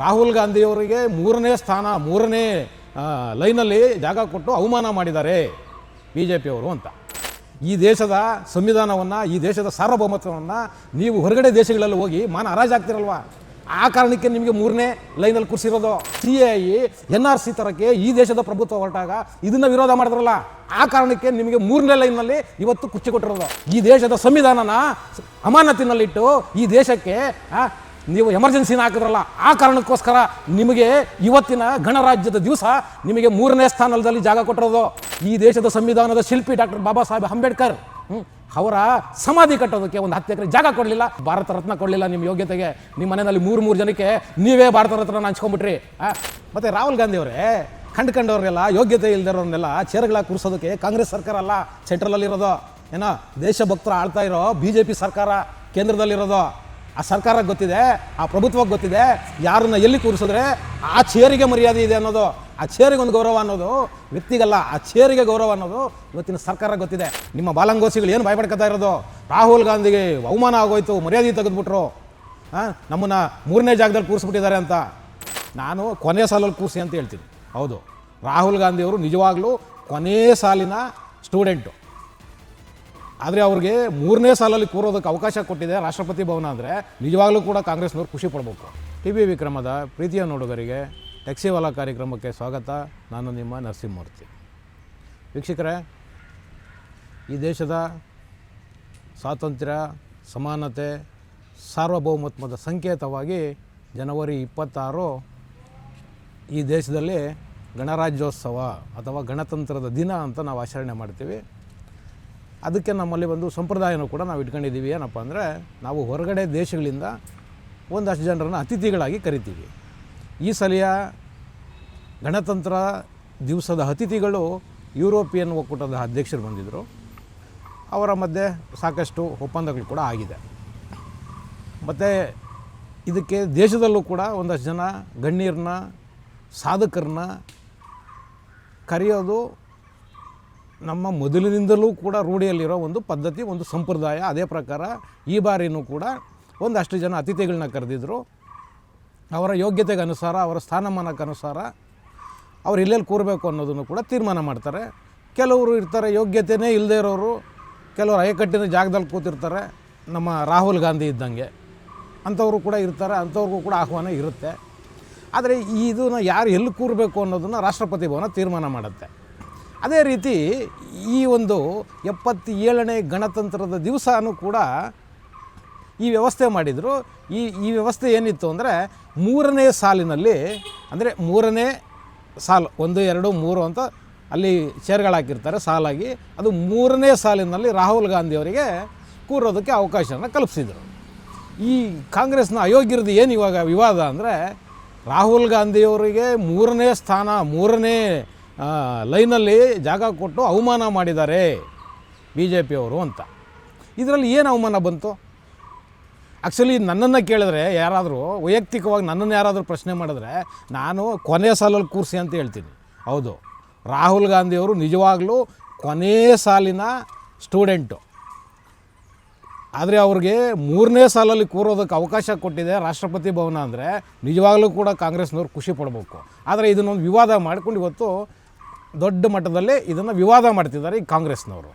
ರಾಹುಲ್ ಗಾಂಧಿಯವರಿಗೆ ಮೂರನೇ ಲೈನಲ್ಲಿ ಜಾಗ ಕೊಟ್ಟು ಅವಮಾನ ಮಾಡಿದ್ದಾರೆ ಬಿ ಜೆ ಪಿಯವರು ಅಂತ. ಈ ದೇಶದ ಸಂವಿಧಾನವನ್ನು, ಈ ದೇಶದ ಸಾರ್ವಭೌಮತ್ವವನ್ನು ನೀವು ಹೊರಗಡೆ ದೇಶಗಳಲ್ಲಿ ಹೋಗಿ ಹರಾಜಾಗ್ತಿರಲ್ವ, ಆ ಕಾರಣಕ್ಕೆ ನಿಮಗೆ ಮೂರನೇ ಲೈನಲ್ಲಿ ಕೂರಿಸಿರೋದು. CAI NRC ತರಕ್ಕೆ ಈ ದೇಶದ ಪ್ರಭುತ್ವ ಹೊರಟಾಗ ಇದನ್ನು ವಿರೋಧ ಮಾಡಿದ್ರಲ್ಲ, ಆ ಕಾರಣಕ್ಕೆ ನಿಮಗೆ ಮೂರನೇ ಲೈನ್ನಲ್ಲಿ ಇವತ್ತು ಕುರ್ಚಿ ಕೊಟ್ಟಿರೋದು. ಈ ದೇಶದ ಸಂವಿಧಾನನ ಅಮಾನತಿನಲ್ಲಿಟ್ಟು ಈ ದೇಶಕ್ಕೆ ನೀವು ಎಮರ್ಜೆನ್ಸಿನ ಹಾಕಿದ್ರಲ್ಲ, ಆ ಕಾರಣಕ್ಕೋಸ್ಕರ ನಿಮಗೆ ಇವತ್ತಿನ ಗಣರಾಜ್ಯದ ದಿವಸ ನಿಮಗೆ ಮೂರನೇ ಸ್ಥಾನದಲ್ಲಿ ಜಾಗ ಕೊಟ್ಟಿರೋದು. ಈ ದೇಶದ ಸಂವಿಧಾನದ ಶಿಲ್ಪಿ ಡಾಕ್ಟರ್ ಬಾಬಾ ಸಾಹೇಬ್ ಅಂಬೇಡ್ಕರ್ ಅವರ ಸಮಾಧಿ ಕಟ್ಟೋದಕ್ಕೆ ಒಂದು 10 ಎಕರೆ ಜಾಗ ಕೊಡಲಿಲ್ಲ, ಭಾರತ ರತ್ನ ಕೊಡಲಿಲ್ಲ ನಿಮ್ಮ ಯೋಗ್ಯತೆಗೆ. ನಿಮ್ಮ ಮನೆಯಲ್ಲಿ ಮೂರು ಜನಕ್ಕೆ ನೀವೇ ಭಾರತ ರತ್ನ ಹಂಚ್ಕೊಂಡ್ಬಿಟ್ರಿ. ಮತ್ತು ರಾಹುಲ್ ಗಾಂಧಿ ಅವರೇ ಕಂಡುಕೊಂಡವ್ರಿಗೆಲ್ಲ ಯೋಗ್ಯತೆ ಇಲ್ದಿರೋರ್ನೆಲ್ಲ ಚೇರ್ಗಳ ಕೂರಿಸೋದಕ್ಕೆ ಕಾಂಗ್ರೆಸ್ ಸರ್ಕಾರ ಅಲ್ಲ ಸೆಂಟ್ರಲಲ್ಲಿರೋದು, ಏನೋ ದೇಶಭಕ್ತರು ಆಳ್ತಾ ಇರೋ BJP ಸರ್ಕಾರ ಕೇಂದ್ರದಲ್ಲಿರೋದು. ಆ ಸರ್ಕಾರಕ್ಕೆ ಗೊತ್ತಿದೆ, ಆ ಪ್ರಭುತ್ವಕ್ಕೆ ಗೊತ್ತಿದೆ ಯಾರನ್ನ ಎಲ್ಲಿ ಕೂರಿಸಿದ್ರೆ ಆ ಚೇರಿಗೆ ಮರ್ಯಾದೆ ಇದೆ ಅನ್ನೋದು, ಆ ಚೇರಿಗೆ ಒಂದು ಗೌರವ ಅನ್ನೋದು ವ್ಯಕ್ತಿಗಲ್ಲ, ಆ ಚೇರಿಗೆ ಗೌರವ ಅನ್ನೋದು ಇವತ್ತಿನ ಸರ್ಕಾರಕ್ಕೆ ಗೊತ್ತಿದೆ. ನಿಮ್ಮ ಬಾಲಂಗೋಸಿಗಳು ಏನು ಭಯಪಡ್ಕೊತಾ ಇರೋದು, ರಾಹುಲ್ ಗಾಂಧಿಗೆ ಅವಮಾನ ಆಗೋಯ್ತು, ಮರ್ಯಾದೆ ತೆಗೆದುಬಿಟ್ರು, ನಮ್ಮನ್ನು ಮೂರನೇ ಜಾಗದಲ್ಲಿ ಕೂರಿಸ್ಬಿಟ್ಟಿದ್ದಾರೆ ಅಂತ. ನಾನು ಕೊನೆ ಸಾಲಲ್ಲಿ ಕೂರಿಸಿ ಅಂತ ಹೇಳ್ತೀನಿ. ಹೌದು, ರಾಹುಲ್ ಗಾಂಧಿಯವರು ನಿಜವಾಗ್ಲೂ ಕೊನೆ ಸಾಲಿನ ಸ್ಟೂಡೆಂಟು, ಆದರೆ ಅವ್ರಿಗೆ ಮೂರನೇ ಸಾಲಲ್ಲಿ ಕೂರೋದಕ್ಕೆ ಅವಕಾಶ ಕೊಟ್ಟಿದೆ ರಾಷ್ಟ್ರಪತಿ ಭವನ ಅಂದರೆ ನಿಜವಾಗ್ಲೂ ಕೂಡ ಕಾಂಗ್ರೆಸ್ನವ್ರು ಖುಷಿ ಪಡಬೇಕು. TV ವಿಕ್ರಮದ ಪ್ರೀತಿಯ ನೋಡುಗರಿಗೆ ಟ್ಯಾಕ್ಸಿವಾಲಾ ಕಾರ್ಯಕ್ರಮಕ್ಕೆ ಸ್ವಾಗತ. ನಾನು ನಿಮ್ಮ ನರಸಿಂಹಮೂರ್ತಿ. ವೀಕ್ಷಕರೇ, ಈ ದೇಶದ ಸ್ವಾತಂತ್ರ್ಯ, ಸಮಾನತೆ, ಸಾರ್ವಭೌಮತ್ವದ ಸಂಕೇತವಾಗಿ ಜನವರಿ 26 ಈ ದೇಶದಲ್ಲಿ ಗಣರಾಜ್ಯೋತ್ಸವ ಅಥವಾ ಗಣತಂತ್ರದ ದಿನ ಅಂತ ನಾವು ಆಚರಣೆ ಮಾಡ್ತೀವಿ. ಅದಕ್ಕೆ ನಮ್ಮಲ್ಲಿ ಒಂದು ಸಂಪ್ರದಾಯನೂ ಕೂಡ ನಾವು ಇಟ್ಕೊಂಡಿದ್ದೀವಿ. ಏನಪ್ಪ ಅಂದರೆ, ನಾವು ಹೊರಗಡೆ ದೇಶಗಳಿಂದ ಒಂದಷ್ಟು ಜನರನ್ನು ಅತಿಥಿಗಳಾಗಿ ಕರಿತೀವಿ. ಈ ಸಲಿಯ ಗಣತಂತ್ರ ದಿವಸದ ಅತಿಥಿಗಳು ಯುರೋಪಿಯನ್ ಒಕ್ಕೂಟದ ಅಧ್ಯಕ್ಷರು ಬಂದಿದ್ದರು. ಅವರ ಮಧ್ಯೆ ಸಾಕಷ್ಟು ಒಪ್ಪಂದಗಳು ಕೂಡ ಆಗಿದೆ. ಮತ್ತು ಇದಕ್ಕೆ ದೇಶದಲ್ಲೂ ಕೂಡ ಒಂದಷ್ಟು ಜನ ಗಣ್ಯರನ್ನ, ಸಾಧಕರನ್ನ ಕರೆಯೋದು ನಮ್ಮ ಮೊದಲಿನಿಂದಲೂ ಕೂಡ ರೂಢಿಯಲ್ಲಿರೋ ಒಂದು ಪದ್ಧತಿ, ಒಂದು ಸಂಪ್ರದಾಯ. ಅದೇ ಪ್ರಕಾರ ಈ ಬಾರಿನೂ ಕೂಡ ಒಂದಷ್ಟು ಜನ ಅತಿಥಿಗಳನ್ನ ಕರೆದಿದ್ದರು. ಅವರ ಯೋಗ್ಯತೆಗೆ ಅನುಸಾರ, ಅವರ ಸ್ಥಾನಮಾನಕ್ಕೆ ಅನುಸಾರ ಅವ್ರು ಎಲ್ಲೆಲ್ಲಿ ಕೂರಬೇಕು ಅನ್ನೋದನ್ನು ಕೂಡ ತೀರ್ಮಾನ ಮಾಡ್ತಾರೆ. ಕೆಲವರು ಇರ್ತಾರೆ ಯೋಗ್ಯತೆಯೇ ಇಲ್ಲದೇ ಇರೋರು, ಕೆಲವರು ಅಯಕಟ್ಟಿನ ಜಾಗದಲ್ಲಿ ಕೂತಿರ್ತಾರೆ, ನಮ್ಮ ರಾಹುಲ್ ಗಾಂಧಿ ಇದ್ದಂಗೆ ಅಂಥವರು ಕೂಡ ಇರ್ತಾರೆ. ಅಂಥವ್ರಿಗೂ ಕೂಡ ಆಹ್ವಾನ ಇರುತ್ತೆ. ಆದರೆ ಇದನ್ನು ಯಾರು ಎಲ್ಲಿ ಕೂರಬೇಕು ಅನ್ನೋದನ್ನು ರಾಷ್ಟ್ರಪತಿ ಭವನ ತೀರ್ಮಾನ ಮಾಡುತ್ತೆ. ಅದೇ ರೀತಿ ಈ ಒಂದು 77ನೇ ಗಣತಂತ್ರದ ದಿವಸನೂ ಕೂಡ ಈ ವ್ಯವಸ್ಥೆ ಮಾಡಿದರು. ಈ ವ್ಯವಸ್ಥೆ ಏನಿತ್ತು ಅಂದರೆ, ಮೂರನೇ ಸಾಲಿನಲ್ಲಿ, ಅಂದರೆ ಮೂರನೇ ಸಾಲು 1, 2, 3 ಅಂತ ಅಲ್ಲಿ ಚೇರ್ಗಳಾಕಿರ್ತಾರೆ ಸಾಲಾಗಿ, ಅದು ಮೂರನೇ ಸಾಲಿನಲ್ಲಿ ರಾಹುಲ್ ಗಾಂಧಿಯವರಿಗೆ ಕೂರೋದಕ್ಕೆ ಅವಕಾಶನ ಕಲ್ಪಿಸಿದರು. ಈ ಕಾಂಗ್ರೆಸ್ನ ಅಯೋಗ್ಯರದ್ದು ಏನು ಇವಾಗ ವಿವಾದ ಅಂದರೆ, ರಾಹುಲ್ ಗಾಂಧಿಯವರಿಗೆ ಮೂರನೇ ಲೈನಲ್ಲಿ ಜಾಗ ಕೊಟ್ಟು ಅವಮಾನ ಮಾಡಿದ್ದಾರೆ BJP ಅವರು ಅಂತ. ಇದರಲ್ಲಿ ಏನು ಅವಮಾನ ಬಂತು? ಆ್ಯಕ್ಚುಲಿ ನನ್ನನ್ನು ಕೇಳಿದ್ರೆ, ಯಾರಾದರೂ ವೈಯಕ್ತಿಕವಾಗಿ ನನ್ನನ್ನು ಯಾರಾದರೂ ಪ್ರಶ್ನೆ ಮಾಡಿದ್ರೆ, ನಾನು ಕೊನೆ ಸಾಲಲ್ಲಿ ಕೂರಿಸಿ ಅಂತ ಹೇಳ್ತೀನಿ. ಹೌದು, ರಾಹುಲ್ ಗಾಂಧಿಯವರು ನಿಜವಾಗ್ಲೂ ಕೊನೆ ಸಾಲಿನ ಸ್ಟೂಡೆಂಟು, ಆದರೆ ಅವ್ರಿಗೆ ಮೂರನೇ ಸಾಲಲ್ಲಿ ಕೂರೋದಕ್ಕೆ ಅವಕಾಶ ಕೊಟ್ಟಿದೆ ರಾಷ್ಟ್ರಪತಿ ಭವನ ಅಂದರೆ ನಿಜವಾಗ್ಲೂ ಕೂಡ ಕಾಂಗ್ರೆಸ್ನವ್ರು ಖುಷಿ ಪಡಬೇಕು. ಆದರೆ ಇದನ್ನೊಂದು ವಿವಾದ ಮಾಡ್ಕೊಂಡು ಇವತ್ತು ದೊಡ್ಡ ಮಟ್ಟದಲ್ಲಿ ಇದನ್ನು ವಿವಾದ ಮಾಡ್ತಿದ್ದಾರೆ ಈ ಕಾಂಗ್ರೆಸ್ನವರು.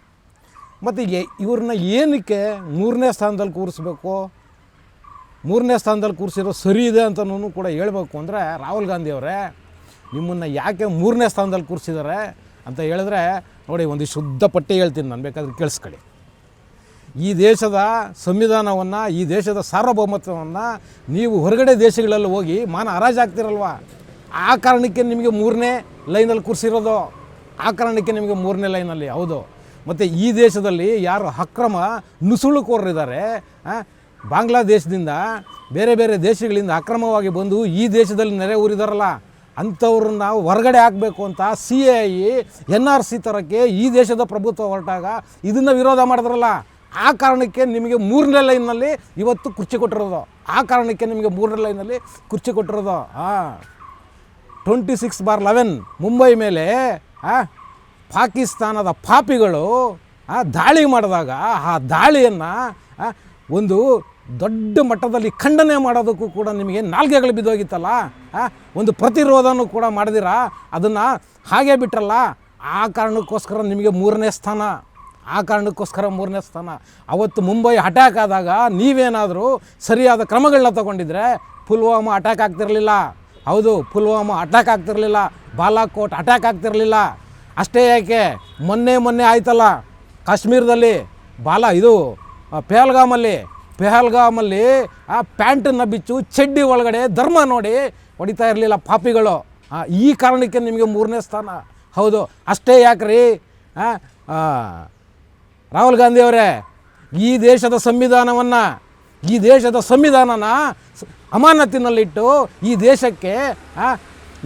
ಮತ್ತು ಇವ್ರನ್ನ ಏನಕ್ಕೆ ಮೂರನೇ ಸ್ಥಾನದಲ್ಲಿ ಕೂರಿಸ್ಬೇಕು, ಮೂರನೇ ಸ್ಥಾನದಲ್ಲಿ ಕೂರಿಸಿರೋ ಸರಿ ಇದೆ ಅಂತನೂ ಕೂಡ ಹೇಳಬೇಕು. ಅಂದರೆ ರಾಹುಲ್ ಗಾಂಧಿಯವರೇ, ನಿಮ್ಮನ್ನು ಯಾಕೆ ಮೂರನೇ ಸ್ಥಾನದಲ್ಲಿ ಕೂರಿಸಿದ್ದಾರೆ ಅಂತ ಹೇಳಿದ್ರೆ ನೋಡಿ, ಒಂದು ಶುದ್ಧ ಪಟ್ಟಿ ಹೇಳ್ತೀನಿ ನಾನು, ಬೇಕಾದ್ರೆ ಕೇಳಿಸ್ಕೊಳ್ಳಿ. ಈ ದೇಶದ ಸಂವಿಧಾನವನ್ನು, ಈ ದೇಶದ ಸಾರ್ವಭೌಮತ್ವವನ್ನು ನೀವು ಹೊರಗಡೆ ದೇಶಗಳಲ್ಲಿ ಹೋಗಿ ಹರಾಜಾಗ್ತಿರಲ್ವ, ಆ ಕಾರಣಕ್ಕೆ ನಿಮಗೆ ಮೂರನೇ ಲೈನಲ್ಲಿ ಕೂರಿಸಿರೋದು, ಆ ಕಾರಣಕ್ಕೆ ನಿಮಗೆ ಮೂರನೇ ಲೈನಲ್ಲಿ. ಹೌದು, ಮತ್ತು ಈ ದೇಶದಲ್ಲಿ ಯಾರು ಅಕ್ರಮ ನುಸುಳುಕೋರರಿದ್ದಾರೆ, ಬಾಂಗ್ಲಾದೇಶದಿಂದ ಬೇರೆ ಬೇರೆ ದೇಶಗಳಿಂದ ಅಕ್ರಮವಾಗಿ ಬಂದು ಈ ದೇಶದಲ್ಲಿ ನೆರೆ ಊರಿದಾರಲ್ಲ, ಅಂಥವ್ರನ್ನ ಹೊರಗಡೆ ಹಾಕಬೇಕು ಅಂತ CAI NRC ತರಕ್ಕೆ ಈ ದೇಶದ ಪ್ರಭುತ್ವ ಹೊರಟಾಗ ಇದನ್ನು ವಿರೋಧ ಮಾಡಿದ್ರಲ್ಲ, ಆ ಕಾರಣಕ್ಕೆ ನಿಮಗೆ ಮೂರನೇ ಲೈನ್ನಲ್ಲಿ ಇವತ್ತು ಕುರ್ಚಿ ಕೊಟ್ಟಿರೋದು, ಆ ಕಾರಣಕ್ಕೆ ನಿಮಗೆ ಮೂರನೇ ಲೈನಲ್ಲಿ ಕುರ್ಚಿ ಕೊಟ್ಟಿರೋದು. 26/11 ಮುಂಬೈ ಮೇಲೆ ಪಾಕಿಸ್ತಾನದ ಪಾಪಿಗಳು ದಾಳಿ ಮಾಡಿದಾಗ ಆ ದಾಳಿಯನ್ನು ಒಂದು ದೊಡ್ಡ ಮಟ್ಟದಲ್ಲಿ ಖಂಡನೆ ಮಾಡೋದಕ್ಕೂ ಕೂಡ ನಿಮಗೆ ನಾಲ್ಗೆಗಳು ಬಿದ್ದೋಗಿತ್ತಲ್ಲ. ಒಂದು ಪ್ರತಿರೋಧನೂ ಕೂಡ ಮಾಡಿದಿರಾ, ಅದನ್ನು ಹಾಗೆ ಬಿಟ್ರಲ್ಲ. ಆ ಕಾರಣಕ್ಕೋಸ್ಕರ ನಿಮಗೆ 3ನೇ ಸ್ಥಾನ. ಆ ಕಾರಣಕ್ಕೋಸ್ಕರ 3ನೇ ಸ್ಥಾನ. ಅವತ್ತು ಮುಂಬೈ ಅಟ್ಯಾಕ್ ಆದಾಗ ನೀವೇನಾದರೂ ಸರಿಯಾದ ಕ್ರಮಗಳನ್ನ ತಗೊಂಡಿದ್ರೆ ಪುಲ್ವಾಮಾ ಅಟ್ಯಾಕ್ ಆಗ್ತಿರಲಿಲ್ಲ. ಹೌದು, ಪುಲ್ವಾಮಾ ಅಟ್ಯಾಕ್ ಆಗ್ತಿರಲಿಲ್ಲ, ಬಾಲಾಕೋಟ್ ಅಟ್ಯಾಕ್ ಆಗ್ತಿರಲಿಲ್ಲ. ಅಷ್ಟೇ ಯಾಕೆ, ಮೊನ್ನೆ ಆಯ್ತಲ್ಲ ಕಾಶ್ಮೀರದಲ್ಲಿ ಪೆಹಲ್ಗಾಮಲ್ಲಿ ಆ ಪ್ಯಾಂಟನ್ನು ಬಿಚ್ಚು ಚಡ್ಡಿ ಒಳಗಡೆ ಧರ್ಮ ನೋಡಿ ಹೊಡಿತಾ ಇರಲಿಲ್ಲ ಪಾಪಿಗಳು. ಈ ಕಾರಣಕ್ಕೆ ನಿಮಗೆ 3ನೇ ಸ್ಥಾನ. ಹೌದು, ಅಷ್ಟೇ ಯಾಕ್ರಿ ರಾಹುಲ್ ಗಾಂಧಿಯವರೇ, ಈ ದೇಶದ ಸಂವಿಧಾನನ ಅಮಾನತಿನಲ್ಲಿಟ್ಟು ಈ ದೇಶಕ್ಕೆ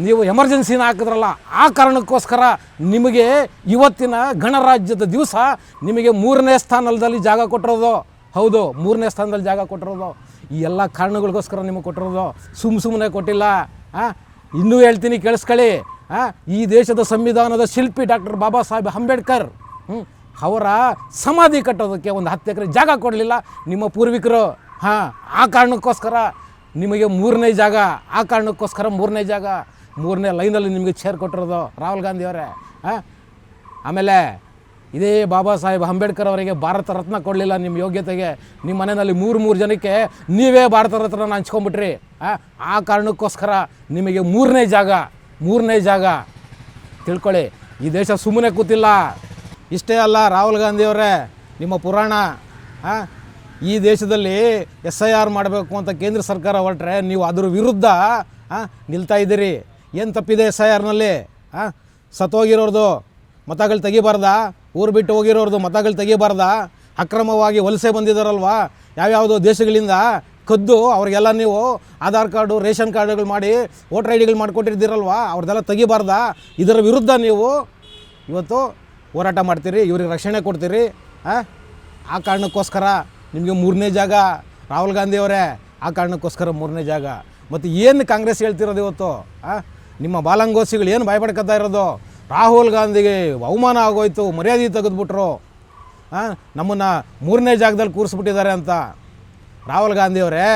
ನೀವು ಎಮರ್ಜೆನ್ಸಿನ ಹಾಕಿದ್ರಲ್ಲ, ಆ ಕಾರಣಕ್ಕೋಸ್ಕರ ನಿಮಗೆ ಇವತ್ತಿನ ಗಣರಾಜ್ಯದ ದಿವಸ ನಿಮಗೆ 3ನೇ ಸ್ಥಾನದಲ್ಲಿ ಜಾಗ ಕೊಟ್ಟಿರೋದು. ಹೌದು, 3ನೇ ಸ್ಥಾನದಲ್ಲಿ ಜಾಗ ಕೊಟ್ಟಿರೋದು. ಈ ಎಲ್ಲ ಕಾರಣಗಳಿಗೋಸ್ಕರ ನಿಮಗೆ ಕೊಟ್ಟಿರೋದು, ಸುಮ್ಮನೆ ಕೊಟ್ಟಿಲ್ಲ. ಇನ್ನೂ ಹೇಳ್ತೀನಿ, ಕೇಳಿಸ್ಕೊಳ್ಳಿ. ಈ ದೇಶದ ಸಂವಿಧಾನದ ಶಿಲ್ಪಿ ಡಾಕ್ಟರ್ ಬಾಬಾ ಸಾಹೇಬ್ ಅಂಬೇಡ್ಕರ್ ಅವರ ಸಮಾಧಿ ಕಟ್ಟೋದಕ್ಕೆ ಒಂದು 10 ಎಕರೆ ಜಾಗ ಕೊಡಲಿಲ್ಲ ನಿಮ್ಮ ಪೂರ್ವಿಕರು. ಆ ಕಾರಣಕ್ಕೋಸ್ಕರ ನಿಮಗೆ 3ನೇ ಜಾಗ. ಆ ಕಾರಣಕ್ಕೋಸ್ಕರ 3ನೇ ಜಾಗ, 3ನೇ ಲೈನಲ್ಲಿ ನಿಮಗೆ ಚೇರ್ ಕೊಟ್ಟಿರೋದು ರಾಹುಲ್ ಗಾಂಧಿಯವರೇ. ಆಮೇಲೆ ಇದೇ ಬಾಬಾ ಸಾಹೇಬ್ ಅಂಬೇಡ್ಕರ್ ಅವರಿಗೆ ಭಾರತ ರತ್ನ ಕೊಡಲಿಲ್ಲ ನಿಮ್ಮ ಯೋಗ್ಯತೆಗೆ. ನಿಮ್ಮ ಮನೆಯಲ್ಲಿ 3 ಜನಕ್ಕೆ ನೀವೇ ಭಾರತ ರತ್ನ ಹಂಚ್ಕೊಂಬಿಟ್ರಿ. ಆ ಕಾರಣಕ್ಕೋಸ್ಕರ ನಿಮಗೆ 3ನೇ ಜಾಗ. ತಿಳ್ಕೊಳ್ಳಿ, ಈ ದೇಶ ಸುಮ್ಮನೆ ಕೂತಿಲ್ಲ. ಇಷ್ಟೇ ಅಲ್ಲ ರಾಹುಲ್ ಗಾಂಧಿಯವರೇ, ನಿಮ್ಮ ಪುರಾಣ. ಈ ದೇಶದಲ್ಲಿ SIR ಮಾಡಬೇಕು ಅಂತ ಕೇಂದ್ರ ಸರ್ಕಾರ ಹೊರಟ್ರೆ ನೀವು ಅದರ ವಿರುದ್ಧ ನಿಲ್ತಾ ಇದ್ದೀರಿ. ಏನು ತಪ್ಪಿದೆ SIRನಲ್ಲಿ? ಸತ್ತೋಗಿರೋರ್ದು ಮತಗಳು ತೆಗಿಬಾರ್ದಾ? ಊರು ಬಿಟ್ಟು ಹೋಗಿರೋರ್ದು ಮತಗಳು ತೆಗಿಬಾರ್ದಾ? ಅಕ್ರಮವಾಗಿ ವಲಸೆ ಬಂದಿದ್ದಾರಲ್ವ ಯಾವ್ಯಾವುದೋ ದೇಶಗಳಿಂದ ಕದ್ದು ಅವ್ರಿಗೆಲ್ಲ ನೀವು ಆಧಾರ್ ಕಾರ್ಡು ರೇಷನ್ ಕಾರ್ಡುಗಳು ಮಾಡಿ ವೋಟರ್ ID ಗಳು ಮಾಡಿಕೊಟ್ಟಿರ್ತೀರಲ್ವ, ಅವ್ರದ್ದೆಲ್ಲ ತೆಗಿಬಾರ್ದಾ? ಇದರ ವಿರುದ್ಧ ನೀವು ಇವತ್ತು ಹೋರಾಟ ಮಾಡ್ತೀರಿ, ಇವ್ರಿಗೆ ರಕ್ಷಣೆ ಕೊಡ್ತೀರಿ. ಆ ಕಾರಣಕ್ಕೋಸ್ಕರ ನಿಮಗೆ 3ನೇ ಜಾಗ ರಾಹುಲ್ ಗಾಂಧಿಯವರೇ. ಆ ಕಾರಣಕ್ಕೋಸ್ಕರ 3ನೇ ಜಾಗ. ಮತ್ತು ಏನು ಕಾಂಗ್ರೆಸ್ ಹೇಳ್ತಿರೋದು ಇವತ್ತು? ನಿಮ್ಮ ಬಾಲಂಗೋಸಿಗಳು ಏನು ಭಯಪಡ್ಕೊತಾ ಇರೋದು? ರಾಹುಲ್ ಗಾಂಧಿಗೆ ಅವಮಾನ ಆಗೋಯ್ತು, ಮರ್ಯಾದೆ ತೆಗೆದುಬಿಟ್ರು, ನಮ್ಮನ್ನು 3ನೇ ಜಾಗದಲ್ಲಿ ಕೂರಿಸ್ಬಿಟ್ಟಿದ್ದಾರೆ ಅಂತ. ರಾಹುಲ್ ಗಾಂಧಿಯವರೇ,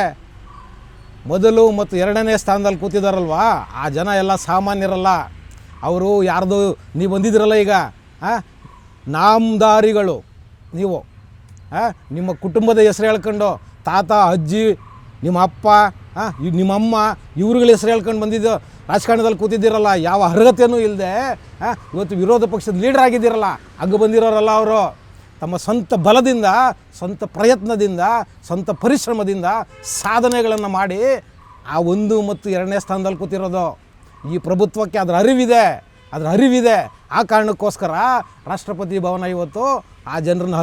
ಮೊದಲು ಮತ್ತು 2ನೇ ಸ್ಥಾನದಲ್ಲಿ ಕೂತಿದ್ದಾರಲ್ವ, ಆ ಜನ ಎಲ್ಲ ಸಾಮಾನ್ಯರಲ್ಲ. ಅವರು ಯಾರ್ದು ನೀವು ಬಂದಿದ್ದೀರಲ್ಲ ಈಗ, ನಾಮಧಾರಿಗಳು ನೀವು. ನಿಮ್ಮ ಕುಟುಂಬದ ಹೆಸರು ಹೇಳ್ಕೊಂಡು ತಾತ ಅಜ್ಜಿ ನಿಮ್ಮ ಅಪ್ಪ ನಿಮ್ಮಮ್ಮ ಇವ್ರುಗಳ ಹೆಸರು ಹೇಳ್ಕೊಂಡು ಬಂದಿದ್ದು ರಾಜಕಾರಣದಲ್ಲಿ ಕೂತಿದ್ದೀರಲ್ಲ, ಯಾವ ಅರ್ಹತೆಯೂ ಇಲ್ಲದೆ ಇವತ್ತು ವಿರೋಧ ಪಕ್ಷದ ಲೀಡರ್ ಆಗಿದ್ದೀರಲ್ಲ, ಹಂಗೆ ಬಂದಿರೋರಲ್ಲ ಅವರು. ತಮ್ಮ ಸ್ವಂತ ಬಲದಿಂದ, ಸ್ವಂತ ಪ್ರಯತ್ನದಿಂದ, ಸ್ವಂತ ಪರಿಶ್ರಮದಿಂದ ಸಾಧನೆಗಳನ್ನು ಮಾಡಿ ಆ 1 ಮತ್ತು 2ನೇ ಸ್ಥಾನದಲ್ಲಿ ಕೂತಿರೋದು. ಈ ಪ್ರಭುತ್ವಕ್ಕೆ ಅದರ ಅರಿವಿದೆ. ಆ ಕಾರಣಕ್ಕೋಸ್ಕರ ರಾಷ್ಟ್ರಪತಿ ಭವನ ಇವತ್ತು ಆ ಜನರನ್ನು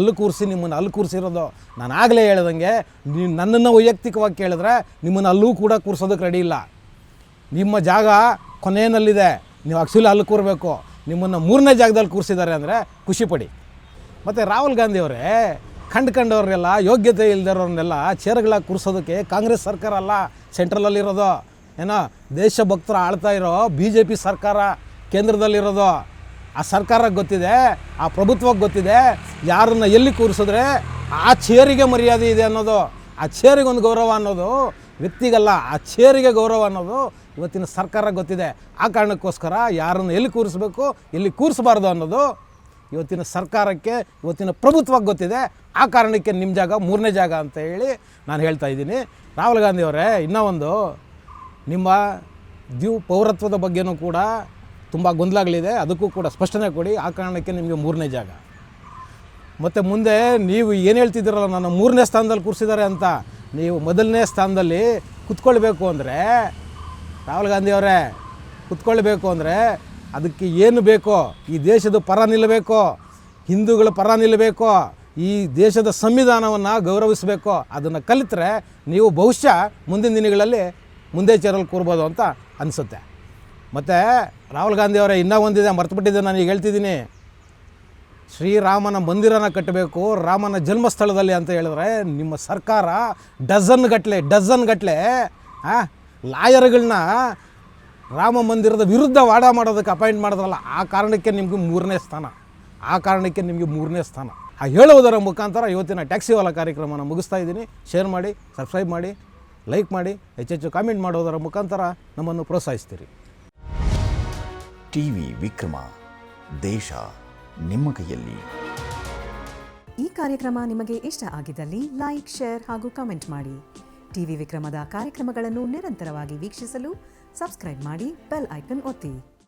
ನಿಮ್ಮನ್ನು ಅಲ್ಲಿ ಕೂರಿಸಿರೋದು. ನಾನು ಆಗಲೇ ಹೇಳ್ದಂಗೆ, ನೀವು ನನ್ನನ್ನು ವೈಯಕ್ತಿಕವಾಗಿ ಕೇಳಿದ್ರೆ ನಿಮ್ಮನ್ನು ಅಲ್ಲೂ ಕೂಡ ಕೂರಿಸೋದಕ್ಕೆ ರೆಡಿ ಇಲ್ಲ. ನಿಮ್ಮ ಜಾಗ ಕೊನೆಯಲ್ಲಿದೆ, ನೀವು ಆ್ಯಕ್ಚುಲಿ ಅಲ್ಲಿ ಕೂರಬೇಕು. ನಿಮ್ಮನ್ನು 3ನೇ ಜಾಗದಲ್ಲಿ ಕೂರಿಸಿದ್ದಾರೆ ಅಂದರೆ ಖುಷಿಪಡಿ. ಮತ್ತು ರಾಹುಲ್ ಗಾಂಧಿಯವರೇ, ಕಂಡುಕೊಂಡವ್ರನ್ನೆಲ್ಲ ಯೋಗ್ಯತೆ ಇಲ್ಲದವ್ರನ್ನೆಲ್ಲ ಚೇರ್ಗಳಾಗಿ ಕೂರಿಸೋದಕ್ಕೆ ಕಾಂಗ್ರೆಸ್ ಸರ್ಕಾರ ಅಲ್ಲ ಸೆಂಟ್ರಲಲ್ಲಿರೋದು. ದೇಶಭಕ್ತರು ಆಳ್ತಾ ಇರೋ BJP ಸರ್ಕಾರ ಕೇಂದ್ರದಲ್ಲಿರೋದು. ಆ ಸರ್ಕಾರಕ್ಕೆ ಗೊತ್ತಿದೆ, ಆ ಪ್ರಭುತ್ವಕ್ಕೆ ಗೊತ್ತಿದೆ ಯಾರನ್ನ ಎಲ್ಲಿ ಕೂರಿಸಿದ್ರೆ ಆ ಚೇರಿಗೆ ಮರ್ಯಾದೆ ಇದೆ ಅನ್ನೋದು, ಆ ಚೇರಿಗೆ ಒಂದು ಗೌರವ ಅನ್ನೋದು ವ್ಯಕ್ತಿಗಲ್ಲ, ಆ ಚೇರಿಗೆ ಗೌರವ ಅನ್ನೋದು ಇವತ್ತಿನ ಸರ್ಕಾರಕ್ಕೆ ಗೊತ್ತಿದೆ. ಆ ಕಾರಣಕ್ಕೋಸ್ಕರ ಯಾರನ್ನು ಎಲ್ಲಿ ಕೂರಿಸ್ಬೇಕು ಎಲ್ಲಿ ಕೂರಿಸಬಾರ್ದು ಅನ್ನೋದು ಇವತ್ತಿನ ಸರ್ಕಾರಕ್ಕೆ, ಇವತ್ತಿನ ಪ್ರಭುತ್ವಕ್ಕೆ ಗೊತ್ತಿದೆ. ಆ ಕಾರಣಕ್ಕೆ ನಿಮ್ಮ ಜಾಗ 3ನೇ ಜಾಗ ಅಂತ ಹೇಳಿ ನಾನು ಹೇಳ್ತಾ ಇದ್ದೀನಿ. ರಾಹುಲ್ ಗಾಂಧಿಯವರೇ, ಇನ್ನೂ ಒಂದು, ನಿಮ್ಮ ಪೌರತ್ವದ ಬಗ್ಗೆನೂ ಕೂಡ ತುಂಬ ಗೊಂದಲಗಳಿದೆ, ಅದಕ್ಕೂ ಕೂಡ ಸ್ಪಷ್ಟನೆ ಕೊಡಿ. ಆ ಕಾರಣಕ್ಕೆ ನಿಮಗೆ 3ನೇ ಜಾಗ. ಮತ್ತು ಮುಂದೆ ನೀವು ಏನು ಹೇಳ್ತಿದ್ದೀರಲ್ಲ, ನಾನು 3ನೇ ಸ್ಥಾನದಲ್ಲಿ ಕೂರಿಸಿದ್ದಾರೆ ಅಂತ, ನೀವು ಮೊದಲನೇ ಸ್ಥಾನದಲ್ಲಿ ಕುತ್ಕೊಳ್ಬೇಕು ಅಂದರೆ, ರಾಹುಲ್ ಗಾಂಧಿಯವರೇ ಕುತ್ಕೊಳ್ಬೇಕು ಅಂದರೆ ಅದಕ್ಕೆ ಏನು ಬೇಕೋ, ಈ ದೇಶದ ಪರ ನಿಲ್ಲಬೇಕು, ಹಿಂದೂಗಳ ಪರ ನಿಲ್ಲಬೇಕು, ಈ ದೇಶದ ಸಂವಿಧಾನವನ್ನು ಗೌರವಿಸಬೇಕು. ಅದನ್ನು ಕಲಿತರೆ ನೀವು ಬಹುಶಃ ಮುಂದಿನ ದಿನಗಳಲ್ಲಿ ಮುಂದೆ ಚೇರಲ್ಲಿ ಕೂರ್ಬೋದು ಅಂತ ಅನಿಸುತ್ತೆ. ಮತ್ತು ರಾಹುಲ್ ಗಾಂಧಿಯವರೇ, ಇನ್ನೂ ಒಂದಿದೆ, ಮರ್ತುಬಿಟ್ಟಿದ್ದೆ, ನಾನು ಈಗ ಹೇಳ್ತಿದ್ದೀನಿ. ಶ್ರೀರಾಮನ ಮಂದಿರನ ಕಟ್ಟಬೇಕು ರಾಮನ ಜನ್ಮಸ್ಥಳದಲ್ಲಿ ಅಂತ ಹೇಳಿದ್ರೆ ನಿಮ್ಮ ಸರ್ಕಾರ ಡಜನ್ ಗಟ್ಟಲೆ ಲಾಯರ್ಗಳನ್ನ ರಾಮ ಮಂದಿರದ ವಿರುದ್ಧ ವಾದ ಮಾಡೋದಕ್ಕೆ ಅಪಾಯಿಂಟ್ ಮಾಡಿದ್ರಲ್ಲ, ಆ ಕಾರಣಕ್ಕೆ ನಿಮಗೆ 3ನೇ ಸ್ಥಾನ. ಹೇಳುವುದರ ಮುಖಾಂತರ ಇವತ್ತಿನ ಟ್ಯಾಕ್ಸಿ ವಾಲ ಕಾರ್ಯಕ್ರಮನ ಮುಗಿಸ್ತಾ ಇದ್ದೀನಿ. ಶೇರ್ ಮಾಡಿ, ಸಬ್ಸ್ಕ್ರೈಬ್ ಮಾಡಿ, ಲೈಕ್ ಮಾಡಿ, ಹೆಚ್ಚೆಚ್ಚು ಕಾಮೆಂಟ್ ಮಾಡೋದರ ಮುಖಾಂತರ ನಮ್ಮನ್ನು ಪ್ರೋತ್ಸಾಹಿಸ್ತೀರಿ. ಟಿವಿ ವಿಕ್ರಮ, ದೇಶ ನಿಮ್ಮ ಕೈಯಲ್ಲಿ. ಈ ಕಾರ್ಯಕ್ರಮ ನಿಮಗೆ ಇಷ್ಟ ಆಗಿದ್ದಲ್ಲಿ ಲೈಕ್, ಶೇರ್ ಹಾಗೂ ಕಮೆಂಟ್ ಮಾಡಿ. ಟಿವಿ ವಿಕ್ರಮದ ಕಾರ್ಯಕ್ರಮಗಳನ್ನು ನಿರಂತರವಾಗಿ ವೀಕ್ಷಿಸಲು ಸಬ್ಸ್ಕ್ರೈಬ್ ಮಾಡಿ, ಬೆಲ್ ಐಕನ್ ಒತ್ತಿ.